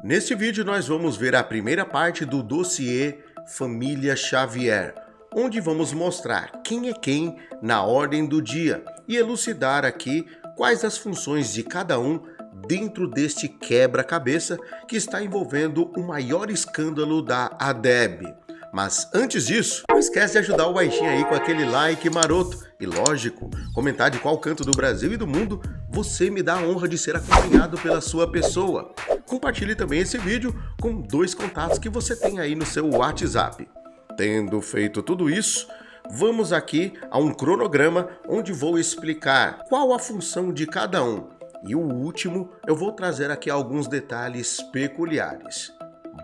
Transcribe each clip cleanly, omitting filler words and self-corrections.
Neste vídeo nós vamos ver a primeira parte do dossiê Família Xavier, onde vamos mostrar quem é quem na ordem do dia e elucidar aqui quais as funções de cada um dentro deste quebra-cabeça que está envolvendo o maior escândalo da ADEB. Mas antes disso, não esquece de ajudar o baixinho aí com aquele like maroto e, lógico, comentar de qual canto do Brasil e do mundo você me dá a honra de ser acompanhado pela sua pessoa. Compartilhe também esse vídeo com 2 contatos que você tem aí no seu WhatsApp. Tendo feito tudo isso, vamos aqui a um cronograma onde vou explicar qual a função de cada um. E o último, eu vou trazer aqui alguns detalhes peculiares.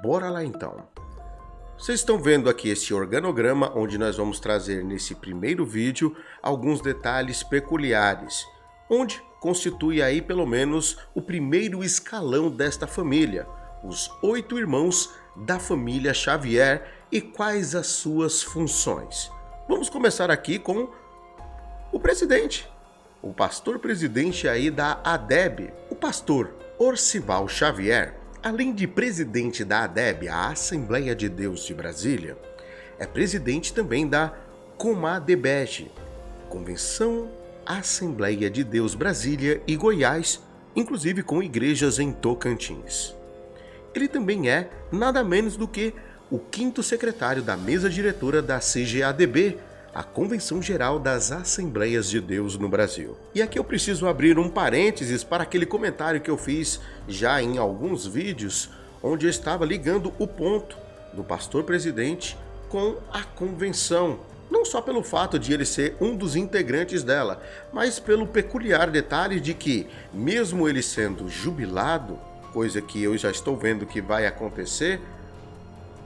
Bora lá então. Vocês estão vendo aqui esse organograma onde nós vamos trazer nesse primeiro vídeo alguns detalhes peculiares, onde constitui aí pelo menos o primeiro escalão desta família, os 8 irmãos da família Xavier e quais as suas funções. Vamos começar aqui com o presidente, o pastor presidente aí da ADEB, o pastor Orcival Xavier. Além de presidente da ADEB, a Assembleia de Deus de Brasília, é presidente também da Comadebeg, Convenção Assembleia de Deus Brasília e Goiás, inclusive com igrejas em Tocantins. Ele também é nada menos do que o 5º secretário da mesa diretora da CGADB, a Convenção Geral das Assembleias de Deus no Brasil. E aqui eu preciso abrir um parênteses para aquele comentário que eu fiz já em alguns vídeos, onde eu estava ligando o ponto do pastor presidente com a convenção. Não só pelo fato de ele ser um dos integrantes dela, mas pelo peculiar detalhe de que, mesmo ele sendo jubilado, coisa que eu já estou vendo que vai acontecer,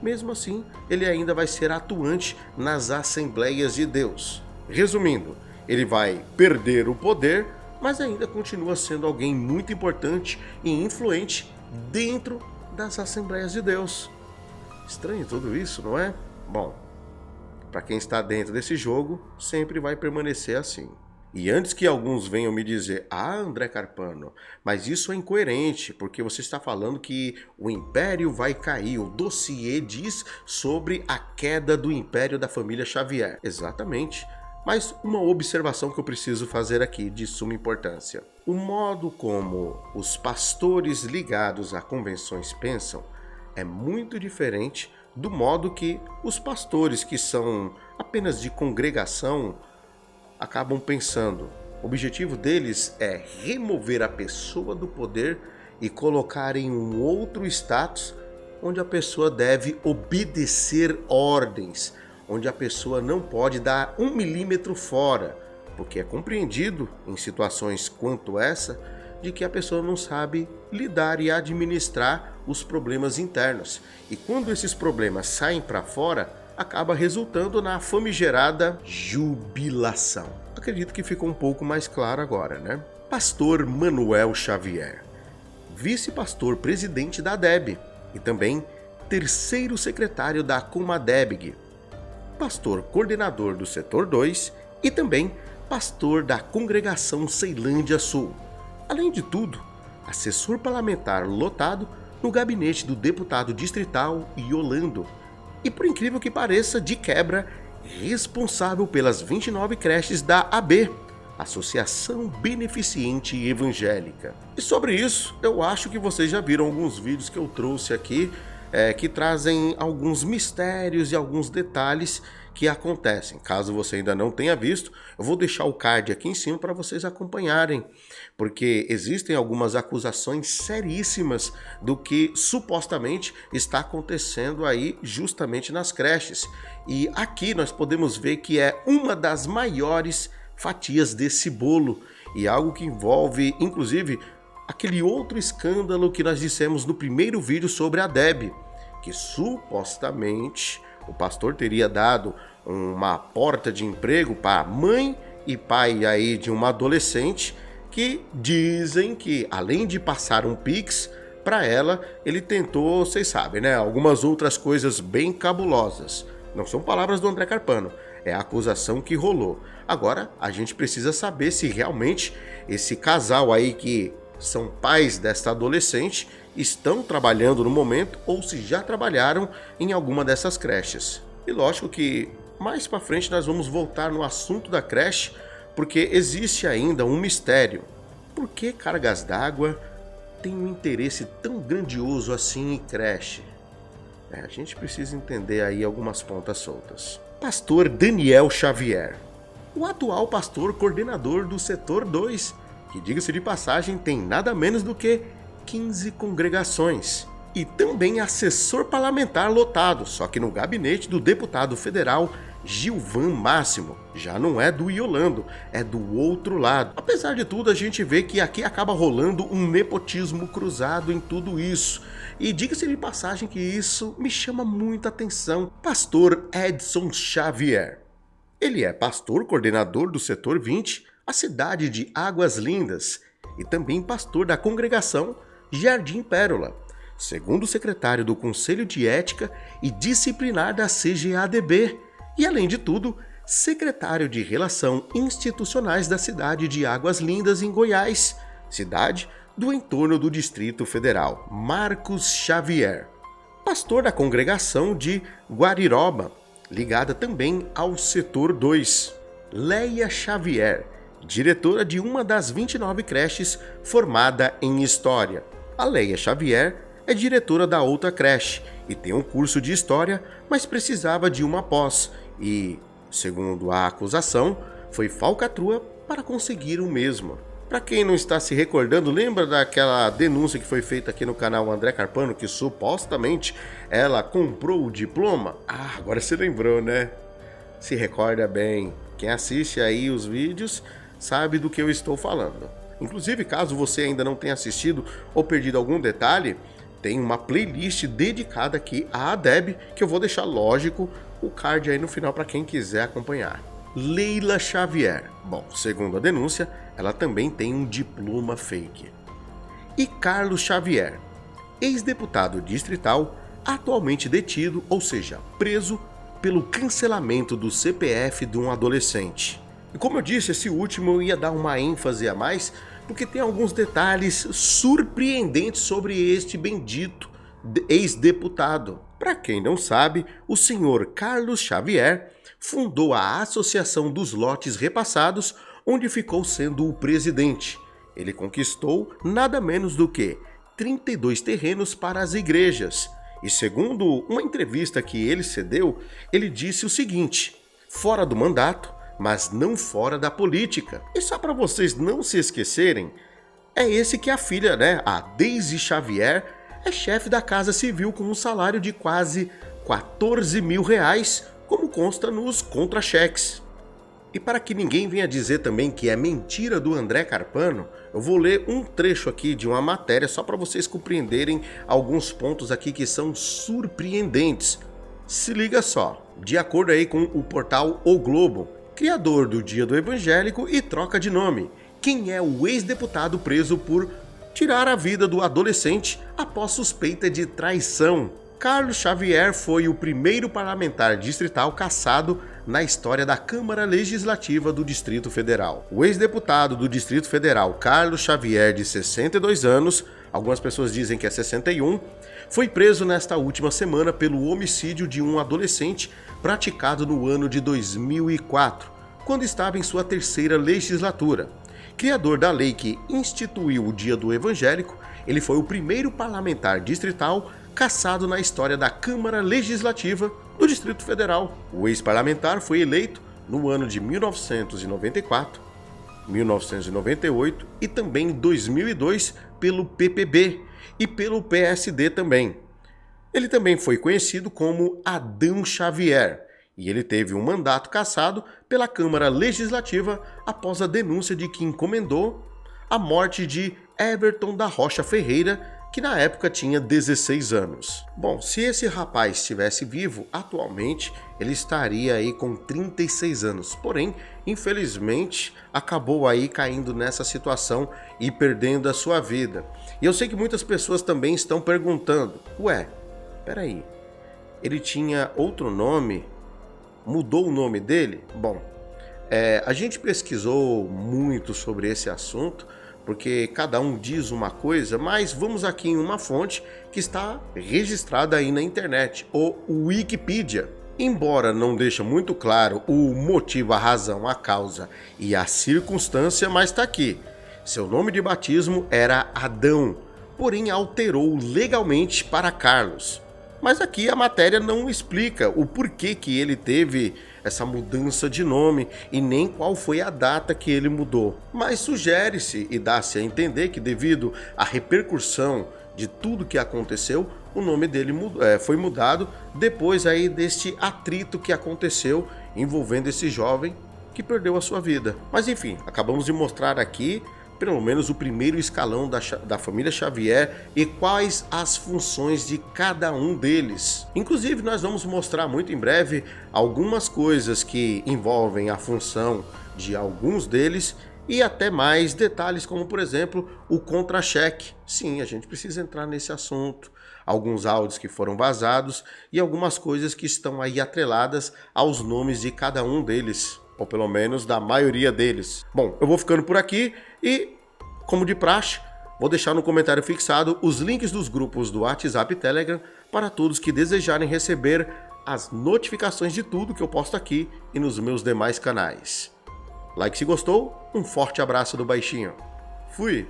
mesmo assim, ele ainda vai ser atuante nas Assembleias de Deus. Resumindo, ele vai perder o poder, mas ainda continua sendo alguém muito importante e influente dentro das Assembleias de Deus. Estranho tudo isso, não é? Bom, para quem está dentro desse jogo, sempre vai permanecer assim. E antes que alguns venham me dizer, André Carpano, mas isso é incoerente, porque você está falando que o império vai cair, o dossiê diz sobre a queda do império da família Xavier. Exatamente, mas uma observação que eu preciso fazer aqui de suma importância. O modo como os pastores ligados a convenções pensam é muito diferente do modo que os pastores que são apenas de congregação acabam pensando. O objetivo deles é remover a pessoa do poder e colocar em um outro status onde a pessoa deve obedecer ordens, onde a pessoa não pode dar 1 milímetro fora, porque é compreendido em situações quanto essa de que a pessoa não sabe lidar e administrar os problemas internos. E quando esses problemas saem para fora, acaba resultando na famigerada jubilação. Acredito que ficou um pouco mais claro agora, né? Pastor Manuel Xavier, vice-pastor presidente da ADEB e também 3º secretário da Comadebeg, pastor coordenador do setor 2 e também pastor da congregação Ceilândia Sul. Além de tudo, assessor parlamentar lotado no gabinete do deputado distrital Yolando. E por incrível que pareça, de quebra, responsável pelas 29 creches da AB, Associação Beneficente Evangélica. E sobre isso, eu acho que vocês já viram alguns vídeos que eu trouxe aqui, que trazem alguns mistérios e alguns detalhes que acontecem. Caso você ainda não tenha visto, eu vou deixar o card aqui em cima para vocês acompanharem, porque existem algumas acusações seríssimas do que supostamente está acontecendo aí justamente nas creches. E aqui nós podemos ver que é uma das maiores fatias desse bolo e algo que envolve, inclusive, aquele outro escândalo que nós dissemos no primeiro vídeo sobre a ADEB, que supostamente o pastor teria dado uma porta de emprego para mãe e pai aí de uma adolescente que dizem que, além de passar um Pix para ela, ele tentou, vocês sabem, né, algumas outras coisas bem cabulosas. Não são palavras do André Carpano, é a acusação que rolou. Agora, a gente precisa saber se realmente esse casal aí que são pais desta adolescente, estão trabalhando no momento ou se já trabalharam em alguma dessas creches. E lógico que mais para frente nós vamos voltar no assunto da creche, porque existe ainda um mistério. Por que Cargas d'Água tem um interesse tão grandioso assim em creche? A gente precisa entender aí algumas pontas soltas. Pastor Daniel Xavier, o atual pastor coordenador do Setor 2, que, diga-se de passagem, tem nada menos do que 15 congregações. E também assessor parlamentar lotado, só que no gabinete do deputado federal Gilvan Máximo. Já não é do Iolando, é do outro lado. Apesar de tudo, a gente vê que aqui acaba rolando um nepotismo cruzado em tudo isso. E diga-se de passagem que isso me chama muita atenção. Pastor Edson Xavier. Ele é pastor coordenador do Setor 20, a cidade de Águas Lindas, e também pastor da congregação Jardim Pérola, segundo secretário do Conselho de Ética e Disciplinar da CGADB, e além de tudo, secretário de Relação Institucionais da cidade de Águas Lindas, em Goiás, cidade do entorno do Distrito Federal. Marcos Xavier, pastor da congregação de Guariroba, ligada também ao Setor 2. Leia Xavier, diretora de uma das 29 creches formada em História. A Leia Xavier é diretora da outra creche e tem um curso de História, mas precisava de uma pós e, segundo a acusação, foi falcatrua para conseguir o mesmo. Para quem não está se recordando, lembra daquela denúncia que foi feita aqui no canal André Carpano, que supostamente ela comprou o diploma? Ah, agora você lembrou, né? Se recorda bem. Quem assiste aí os vídeos sabe do que eu estou falando. Inclusive, caso você ainda não tenha assistido ou perdido algum detalhe, tem uma playlist dedicada aqui à ADEB, que eu vou deixar, lógico, o card aí no final para quem quiser acompanhar. Leila Xavier. Bom, segundo a denúncia, ela também tem um diploma fake. E Carlos Xavier, ex-deputado distrital, atualmente detido, ou seja, preso pelo cancelamento do CPF de um adolescente. E como eu disse, esse último eu ia dar uma ênfase a mais, porque tem alguns detalhes surpreendentes sobre este bendito ex-deputado. Para quem não sabe, o senhor Carlos Xavier fundou a Associação dos Lotes Repassados, onde ficou sendo o presidente. Ele conquistou nada menos do que 32 terrenos para as igrejas. E segundo uma entrevista que ele cedeu, ele disse o seguinte: fora do mandato, mas não fora da política. E só para vocês não se esquecerem, é esse que a filha, a Deise Xavier, é chefe da Casa Civil com um salário de quase 14 mil reais, como consta nos contra-cheques. E para que ninguém venha dizer também que é mentira do André Carpano, eu vou ler um trecho aqui de uma matéria só para vocês compreenderem alguns pontos aqui que são surpreendentes. Se liga só, de acordo aí com o portal O Globo, criador do Dia do Evangélico e troca de nome, quem é o ex-deputado preso por tirar a vida do adolescente após suspeita de traição? Carlos Xavier foi o primeiro parlamentar distrital cassado na história da Câmara Legislativa do Distrito Federal. O ex-deputado do Distrito Federal, Carlos Xavier, de 62 anos, algumas pessoas dizem que é 61, foi preso nesta última semana pelo homicídio de um adolescente praticado no ano de 2004, quando estava em sua terceira legislatura. Criador da lei que instituiu o Dia do Evangélico, ele foi o primeiro parlamentar distrital cassado na história da Câmara Legislativa do Distrito Federal. O ex-parlamentar foi eleito no ano de 1994, 1998 e também 2002 pelo PPB e pelo PSD também. Ele também foi conhecido como Adão Xavier e ele teve um mandato cassado pela Câmara Legislativa após a denúncia de que encomendou a morte de Everton da Rocha Ferreira, que na época tinha 16 anos. Bom, se esse rapaz estivesse vivo, atualmente ele estaria aí com 36 anos. Porém, infelizmente, acabou aí caindo nessa situação e perdendo a sua vida. E eu sei que muitas pessoas também estão perguntando: ué, peraí, ele tinha outro nome? Mudou o nome dele? Bom, a gente pesquisou muito sobre esse assunto, porque cada um diz uma coisa, mas vamos aqui em uma fonte que está registrada aí na internet, o Wikipedia. Embora não deixe muito claro o motivo, a razão, a causa e a circunstância, mas está aqui. Seu nome de batismo era Adão, porém alterou legalmente para Carlos. Mas aqui a matéria não explica o porquê que ele teve essa mudança de nome e nem qual foi a data que ele mudou. Mas sugere-se e dá-se a entender que devido à repercussão de tudo que aconteceu, o nome dele foi mudado depois aí deste atrito que aconteceu envolvendo esse jovem que perdeu a sua vida. Mas enfim, acabamos de mostrar aqui pelo menos o primeiro escalão da família Xavier e quais as funções de cada um deles. Inclusive, nós vamos mostrar muito em breve algumas coisas que envolvem a função de alguns deles e até mais detalhes, como por exemplo o contra-cheque. Sim, a gente precisa entrar nesse assunto. Alguns áudios que foram vazados e algumas coisas que estão aí atreladas aos nomes de cada um deles, ou pelo menos da maioria deles. Bom, eu vou ficando por aqui e, como de praxe, vou deixar no comentário fixado os links dos grupos do WhatsApp e Telegram para todos que desejarem receber as notificações de tudo que eu posto aqui e nos meus demais canais. Like se gostou, um forte abraço do Baixinho. Fui!